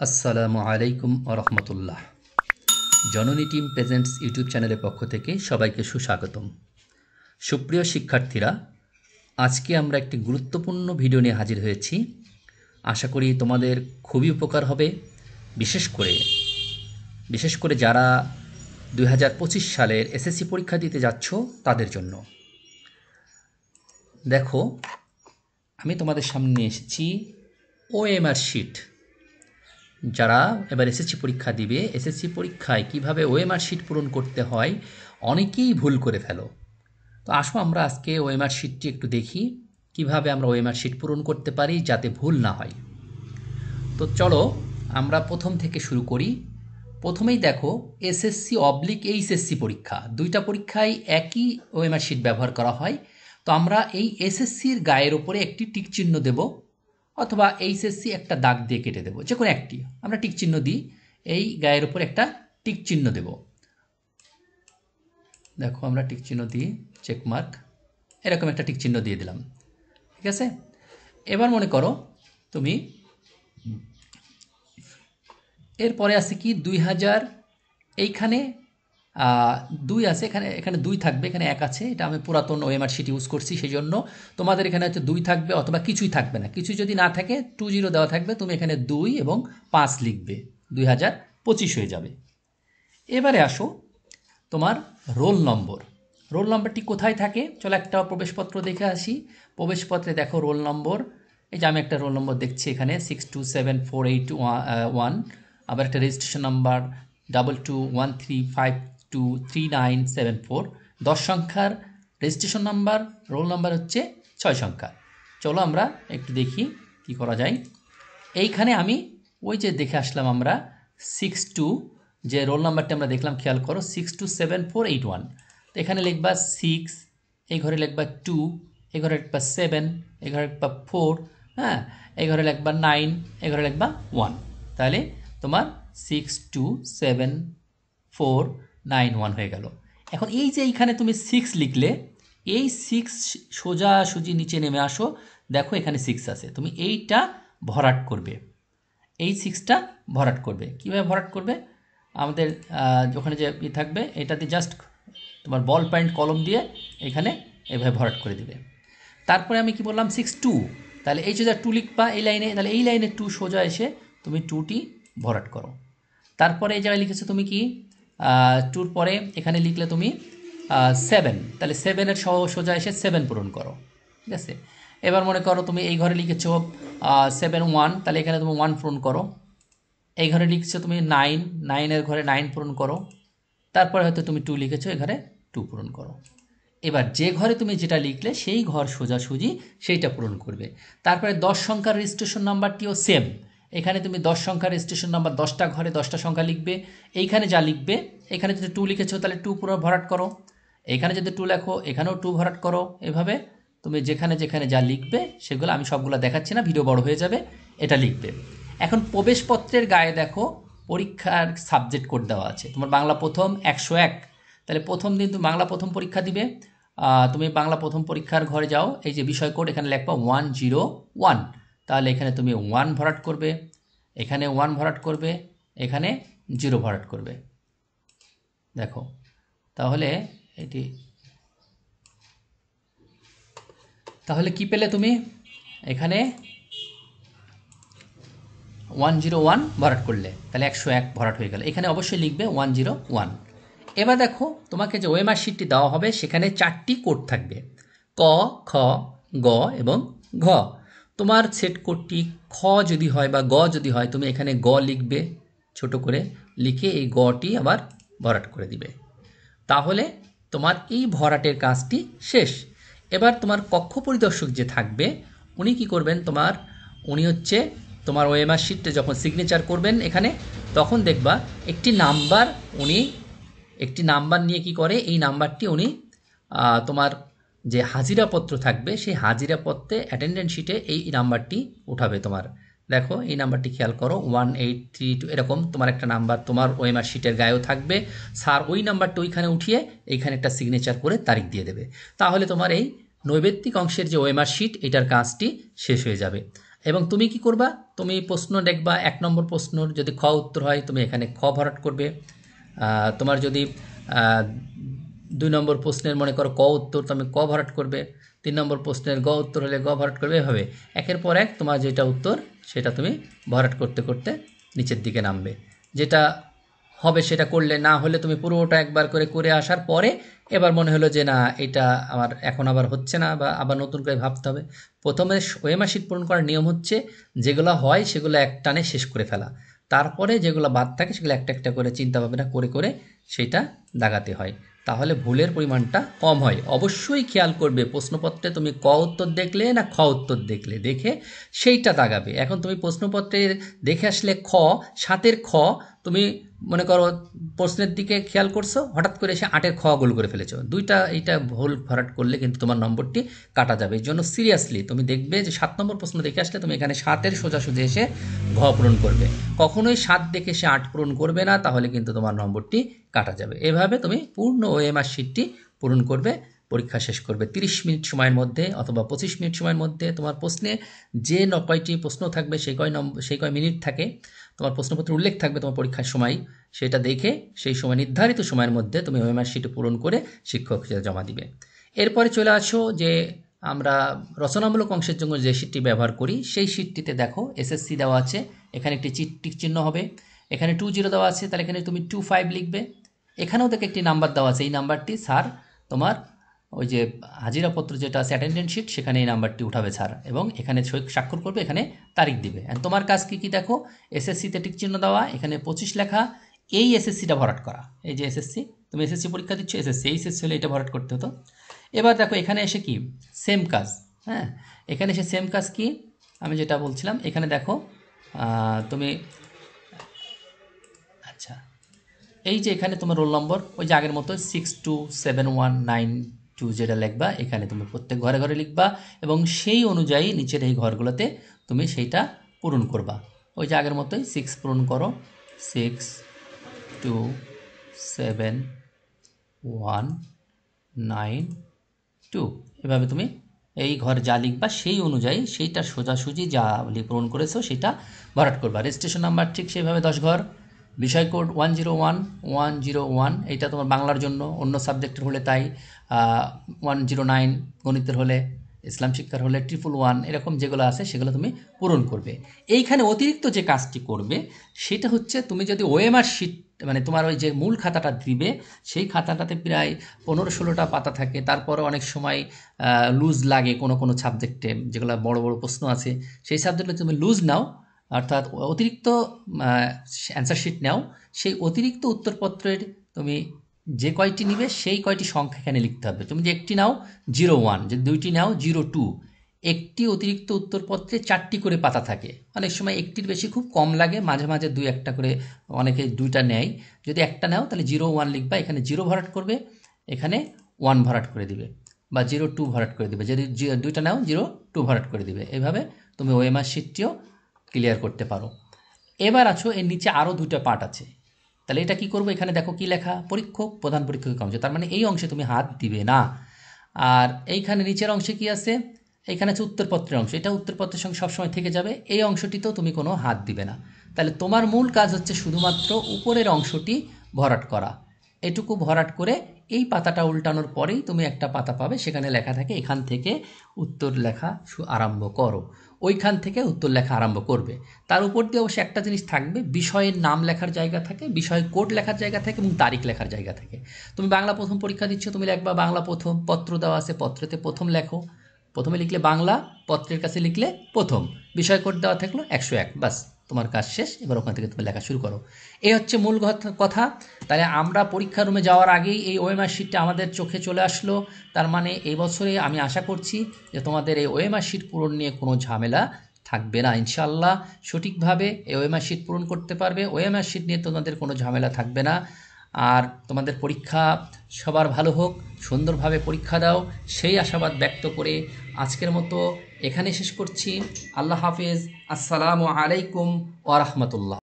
আসসালামু আলাইকুম আরহামতুল্লাহ। জননী টিম প্রেজেন্টস ইউটিউব চ্যানেলের পক্ষ থেকে সবাইকে সুস্বাগতম। সুপ্রিয় শিক্ষার্থীরা, আজকে আমরা একটি গুরুত্বপূর্ণ ভিডিও নিয়ে হাজির হয়েছি। আশা করি তোমাদের খুবই উপকার হবে, বিশেষ করে যারা 2025 সালের এসএসসি পরীক্ষা দিতে যাচ্ছ তাদের জন্য। দেখো, আমি তোমাদের সামনে নিয়ে এসেছি ওএমআর শিট। যারা এবার এসএসসি পরীক্ষা দিবে, এসএসসি পরীক্ষায় কিভাবে ওএমআর শিট পূরণ করতে হয় অনেকেই ভুল করে ফেলো। তো আসো আমরা আজকে ওএমআর শিটটি একটু দেখি কিভাবে আমরা ওএমআর শিট পূরণ করতে পারি যাতে ভুল না হয়। তো চলো আমরা প্রথম থেকে শুরু করি। প্রথমেই দেখো, এসএসসি অবলিক এইচএসসি পরীক্ষা, দুইটা পরীক্ষায় একই ওএমআর শিট ব্যবহার করা হয়। তো আমরা এই এসএসসির গায়ের ওপরে একটি টিক চিহ্ন দেব, অথবা এইচএসসি একটা দাগ দিয়ে কেটে দেবো, যে কোনো একটি আমরা টিক চিহ্ন দিই। এই গায়ের উপর একটা টিক চিহ্ন দেব। দেখো আমরা টিক চিহ্ন দিই, চেকমার্ক, এরকম একটা টিক চিহ্ন দিয়ে দিলাম। ঠিক আছে, এবার মনে করো তুমি এরপরে আছে কি 2000, এইখানে 2 আছে, এখানে 2 থাকবে, এখানে 1 আছে। এটা আমি পুরাতন ওএমআর শিট ইউজ করছি, সেই জন্য তোমাদের এখানে হয়তো 2 থাকবে অথবা কিছুই থাকবে না। কিছু যদি না থাকে 20 দেওয়া থাকবে, তুমি এখানে 2 এবং 5 লিখবে, 2025 হয়ে যাবে। এবারে আসো তোমার রোল নম্বর। রোল নম্বরটি কোথায় থাকে চলো একটা প্রবেশপত্র দেখে আসি। প্রবেশপত্রে দেখো রোল নম্বর, এই যে আমি একটা রোল নম্বর দেখছি এখানে 627481, আবার একটা রেজিস্ট্রেশন নাম্বার 2213523974, 10 সংখ্যার রেজিস্ট্রেশন নাম্বার, রোল নাম্বার হচ্ছে 6 সংখ্যা। চলো আমরা একটু দেখি কি করা যায়। এইখানে আমি ওই যে দেখে আসলাম আমরা 62, যে রোল নাম্বারটা আমরা দেখলাম, খেয়াল করো 627481। তো এখানে লিখবা 6, এই ঘরে লিখবা 2, এই ঘরে লিখবা 7, এই ঘরে লিখবা 4, হ্যাঁ, এই ঘরে লিখবা 9, এই ঘরে লিখবা 1। তাহলে তোমার 627491 হয়ে গেল। এখন এই যে এইখানে তুমি 6 লিখলে, এই 6 সোজাসুজি নিচে নেমে আসো, দেখো এখানে 6 আছে, তুমি এইটা ভরাট করবে, এই 6টা ভরাট করবে। কীভাবে ভরাট করবে? আমাদের ওখানে যে থাকবে এটাতে জাস্ট তোমার বল পয়েন্ট কলম দিয়ে এখানে এভাবে ভরাট করে দিবে। তারপরে আমি কি বললাম 62, তাহলে এই যে 2 লিখবা এই লাইনে, তাহলে এই লাইনে 2 সোজা এসে তুমি 2টি ভরাট করো। তারপরে এই জায়গায় লিখেছো তুমি কি 2র পরে এখানে লিখলে তুমি 7, তাহলে 7-এর সোজা এসে 7 পূরণ করো। ঠিক আছে, এবার মনে করো তুমি এই ঘরে লিখেছো 71, তাহলে এখানে তুমি 1 পূরণ করো। এই ঘরে লিখছো তুমি 9, 9-এর ঘরে 9 পূরণ করো। তারপরে হয়তো তুমি 2 লিখেছো, এই ঘরে 2 পূরণ করো। এবার যে ঘরে তুমি যেটা লিখলে সেই ঘর সোজাসুজি সেইটা পূরণ করবে। তারপরে 10 সংখ্যার রেজিস্ট্রেশন নাম্বারটিও সেম, এখানে তুমি 10 সংখ্যার রেজিস্ট্রেশন নাম্বার 10টা ঘরে 10টা সংখ্যা লিখবে। এইখানে যা লিখবে, এখানে যদি 2 লিখেছো তাহলে 2 পুরো ভরাট করো, এখানে যদি 2 লেখো এখানেও 2 ভরাট করো। এভাবে তুমি যেখানে যেখানে যা লিখবে সেগুলো, আমি সবগুলো দেখাচ্ছি না, ভিডিও বড় হয়ে যাবে, এটা লিখবে। এখন প্রবেশপত্রের গায়ে দেখো পরীক্ষার সাবজেক্ট কোড দেওয়া আছে। তোমার বাংলা প্রথম 101, তাহলে প্রথম দিন তুমি বাংলা প্রথম পরীক্ষা দিবে, তুমি বাংলা প্রথম পরীক্ষার ঘরে যাও, এই যে বিষয় কোড এখানে লিখবা 101, তাহলে এখানে তুমি 1 ভরাট করবে, এখানে 1 ভরাট করবে, এখানে 0 ভরাট করবে। দেখো তাহলে এটি, তাহলে কি পেলে তুমি? এখানে 101 ভরাট করলে, তাহলে 101 ভরাট হয়ে গেল। এখানে অবশ্যই লিখবে 101। এবার দেখো তোমাকে যে ওএমআর শিটটি দেওয়া হবে সেখানে 4টি কোড থাকবে, ক, খ, গ এবং ঘ। তোমার সেট কোডটি খ যদি হয় বা গ যদি হয়, তুমি এখানে গ লিখবে, ছোট করে লিখে এই গটি আবার ভরাট করে দিবে। তাহলে তোমার এই ভরাটের কাজটি শেষ। এবার তোমার কক্ষ পরিদর্শক যে থাকবে উনি কি করবেন, উনি হচ্ছে তোমার ওএমআর শিটে যখন সিগনেচার করবেন এখানে, তখন দেখবা একটি নাম্বার নিয়ে কি করে, এই নাম্বারটি উনি তোমার যে হাজিরাপত্র থাকবে সেই হাজিরাপত্রে অ্যাটেন্ডেন্স শিটে এই নাম্বারটি উঠাবে তোমার। দেখো এই নাম্বারটি খেয়াল করো 1832, এরকম তোমার একটা নাম্বার তোমার ওএমআর শিটের গায়েও থাকবে। স্যার ওই নাম্বারটা ওইখানে উঠিয়ে এইখানে একটা সিগনেচার করে তারিখ দিয়ে দেবে। তাহলে তোমার এই নৈবেত্তিক অংশের যে ওএমআর শিট এটার কাজটি শেষ হয়ে যাবে। এবং তুমি কি করবা, তুমি প্রশ্ন দেখবা 1 নম্বর প্রশ্নর যদি খ উত্তর হয় তুমি এখানে খ ভরাট করবে। তোমার যদি 2 নম্বর প্রশ্নের মনে করো ক উত্তর, তুমি ক ভরাট করবে। 3 নম্বর প্রশ্নের গ উত্তর হলে গ ভরাট করবে। এভাবে একের পর এক তোমার যেটা উত্তর সেটা তুমি ভরাট করতে করতে নিচের দিকে নামবে। যেটা হবে সেটা করলে, না হলে তুমি পুরোটা একবার করে আসার পরে এবার মনে হলো যে না এটা আমার এখন আবার হচ্ছে না, বা আবার নতুন করে ভাবতে হবে। প্রথমে ওএমআর শিট পূরণ করার নিয়ম হচ্ছে যেগুলো হয় সেগুলো এক টানে শেষ করে ফেলা, তারপরে যেগুলো বাদ থাকে সেগুলো একটা একটা করে চিন্তা ভাবনা করে সেটা দাগাতে হয়, তাহলে ভুলের পরিমাণটা কম হয়। অবশ্যই খেয়াল করবে প্রশ্নপত্রে তুমি ক উত্তর দেখলে না খ উত্তর দেখে সেইটা দাগাবে। এখন তুমি প্রশ্নপত্রে দেখে আসলে খ, 7-এর খ, তুমি মনে করো প্রশ্নের দিকে খেয়াল করছো, হঠাৎ করে এসে 8-এর খ গোল করে ফেলেছো, এইটা ভুল ভরাট করলে কিন্তু তোমার নম্বরটি কাটা যাবে। এই জন্য সিরিয়াসলি তুমি দেখবে যে 7 নম্বর প্রশ্ন দেখে আসলে তুমি এখানে 7-এর সোজাসুজি এসে ঘ পূরণ করবে, কখনোই 7 দেখে সে 8 পূরণ করবে না, তাহলে কিন্তু তোমার নম্বরটি কাটা যাবে। এভাবে তুমি পূর্ণ ওএমআর শিটটি পূরণ করবে, পরীক্ষা শেষ করবে 30 মিনিট সময়ের মধ্যে অথবা 25 মিনিট সময়ের মধ্যে। তোমার প্রশ্নে যে কয়টি প্রশ্ন থাকবে সেই কয় মিনিট থাকে তোমার প্রশ্নপত্রে উল্লেখ থাকবে তোমার পরীক্ষার সময়, সেটা দেখে সেই সময় নির্ধারিত সময়ের মধ্যে তুমি ওএমআর শিট পূরণ করে শিক্ষক জমা দিবে। এরপরে চলে আসো যে আমরা রচনামূলক অংশের জন্য যে শিটটি ব্যবহার করি সেই শিটটিতে দেখো এসএসসি দেওয়া আছে, এখানে একটি টিক চিহ্ন হবে, এখানে 20 দেওয়া আছে, তাহলে এখানে তুমি 25 লিখবে। এখানেও দেখে একটি নাম্বার দেওয়া আছে, এই নাম্বারটি স্যার তোমার ওই যে হাজিরাপত্র যেটা আছে অ্যাটেন্ডেন্স শিট সেখানে এই নাম্বারটি উঠাবে স্যার, এবং এখানে স্বাক্ষর করবে, এখানে তারিখ দিবে। তোমার কাজ কি দেখো, এসএসসিতে টিক চিহ্ন দেওয়া, এখানে 25 লেখা, এই এসএসসিটা ভরাট করা। এই যে এসএসসি, তুমি এসএসসি পরীক্ষা দিচ্ছ, এসএসসি হলে এটা ভরাট করতে হতো। এবার দেখো এখানে এসে কি সেম কাজ, হ্যাঁ এখানে এসে সেম কাজ কি আমি যেটা বলছিলাম, এখানে দেখো তুমি আচ্ছা এই যে এখানে তোমার রোল নম্বর ওই যে আগের মতো 627192 যেটা লিখবা এখানে তুমি প্রত্যেক ঘরে ঘরে লিখবা, এবং সেই অনুযায়ী নিচের এই ঘরগুলোতে তুমি সেইটা পূরণ করবা। ওই যে আগের মতোই 6 পূরণ করো, 627192, এভাবে তুমি এই ঘর যা লিখবা সেই অনুযায়ী সেইটা সোজাসুজি যা পূরণ করেছো সেটা ভরাট করবা। রেজিস্ট্রেশন নাম্বার ঠিক সেইভাবে 10 ঘর, বিষয় কোড 101 এইটা তোমার বাংলার জন্য, অন্য সাবজেক্টের হলে তাই 109, গণিতের হলে, ইসলাম শিক্ষার হলে 111, এরকম যেগুলো আছে সেগুলো তুমি পূরণ করবে। এইখানে অতিরিক্ত যে কাজটি করবে সেটা হচ্ছে তুমি যদি ওএমআর শিট মানে তোমার ওই যে মূল খাতাটা দিবে সেই খাতাটাতে প্রায় 15-16টা পাতা থাকে, তারপরে অনেক সময় লুজ লাগে কোনো সাবজেক্টে, যেগুলো বড় বড় প্রশ্ন আছে সেই সাবজেক্টে তুমি লুজ নাও, অর্থাৎ অতিরিক্ত অ্যান্সার শিট নাও, সেই অতিরিক্ত উত্তরপত্রের তুমি যে কয়টি নিবে সেই কয়টি সংখ্যা এখানে লিখতে হবে। তুমি যে একটি নাও 01, যে দুইটি নাও 02, একটি অতিরিক্ত উত্তরপত্রে 4টি করে পাতা থাকে, অনেক সময় একটির বেশি খুব কম লাগে, মাঝে মাঝে 2-1টা করে অনেকে 2টা নেয়। যদি একটা নাও তাহলে 01 লিখবা, এখানে 0 ভরাট করবে, এখানে 1 ভরাট করে দিবে, বা 02 ভরাট করে দিবে। যদি 2টা নাও 02 ভরাট করে দিবে। এইভাবে তুমি ওএমআর শিটটিও ক্লিয়ার করতে পারো। এবার আছো এর নিচে আরও 2টা পার্ট আছে, তাহলে এটা কি করবো, এখানে দেখো কি লেখা, পরীক্ষক প্রধান পরীক্ষকের অংশ, তার মানে এই অংশে তুমি হাত দিবে না। আর এইখানে নিচের অংশে কি আছে, এইখানে আছে উত্তরপত্রের অংশ, এটা উত্তরপত্রের সঙ্গে সবসময় থেকে যাবে, এই অংশটিতেও তুমি কোনো হাত দিবে না। তাহলে তোমার মূল কাজ হচ্ছে শুধুমাত্র উপরের অংশটি ভরাট করা। এটুকু ভরাট করে এই পাতাটা উল্টানোর পরেই তুমি একটা পাতা পাবে, সেখানে লেখা থাকে এখান থেকে উত্তর লেখা আরম্ভ করো, ওইখান থেকে উত্তর লেখা আরম্ভ করবে। তার উপর দিয়ে অবশ্যই একটা জিনিস থাকবে, বিষয়ের নাম লেখার জায়গা থাকে, বিষয় কোড লেখার জায়গা থাকে, এবং তারিখ লেখার জায়গা থাকে। তুমি বাংলা প্রথম পরীক্ষা দিচ্ছ, তুমি লিখবা বাংলা প্রথম, পত্র দেওয়া আছে পত্রেতে প্রথম লেখো, প্রথমে লিখলে বাংলা, পত্রের কাছে লিখলে প্রথম, বিষয় কোড দেওয়া থাকলো 101, বাস তোমার কাজ শেষ। এবার ওখান থেকে তুমি লেখা শুরু করো। এই হচ্ছে মূল কথা। তাহলে আমরা পরীক্ষা রুমে যাওয়ার আগেই এই ওএমআর শিটটা আমাদের চোখে চলে আসলো, তার মানে এই বছরে আমি আশা করছি যে তোমাদের এই ওএমআর শিট পূরণ নিয়ে কোনো ঝামেলা থাকবে না, ইনশাল্লাহ সঠিকভাবে এই ওএমআর শিট পূরণ করতে পারবে, ওএমআর শিট নিয়ে তোমাদের কোনো ঝামেলা থাকবে না। আর তোমাদের পরীক্ষা সবার ভালো হোক, সুন্দরভাবে পরীক্ষা দাও, সেই আশাবাদ ব্যক্ত করে আজকের মতো এখানে শেষ করছি। আল্লাহ হাফেজ, আসসালামু আলাইকুম ওয়া রাহমাতুল্লাহ।